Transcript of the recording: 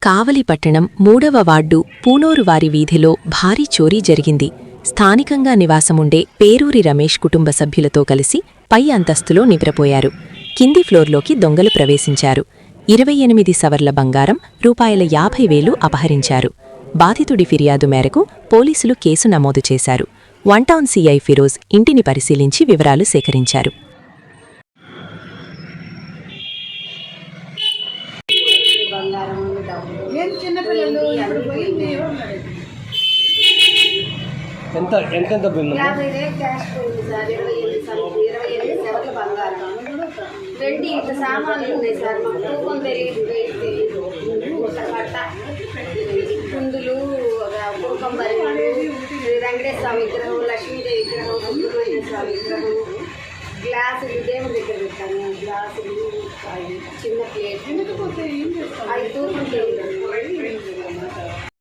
కావలి పట్టణం 3వ వార్డు పూనూరు వారి వీధిలో భారీ చోరీ జరిగింది. స్థానికంగా నివాసముండే పేరూరి రమేష్ కుటుంబ సభ్యులతో కలిసి పై అంతస్తులో నిద్రపోయారు. కింది ఫ్లోర్లోకి దొంగలు ప్రవేశించారు. 28 సవర్ల బంగారం, ₹50,000 అపహరించారు. బాధితుడి ఫిర్యాదు మేరకు పోలీసులు కేసు నమోదు చేశారు. వన్ టౌన్ సీఐ ఫిరోజ్ ఇంటిని పరిశీలించి వివరాలు సేకరించారు. ఎంత బిల్లు? 50,000 క్యాష్ పోయింది సార్. 28 సవర్ల బంగారం, 2 ఇంత సామాన్లు ఉన్నాయి సార్. మాకు తూకం తెలియదు, వెయిట్ తెలియదు. బట్ట కుందులు, కురుకంబరి, వెంకటేశ్వర స్వామి విగ్రహం, లక్ష్మీదేవి విగ్రహం, సుబ్రహ్మణ్య స్వామి విగ్రహం, గ్లాసులు దేవుడి దగ్గర పెట్టాను. గ్లాసులు, చిన్న ప్లేట్, అవి తూకం తెలియదు.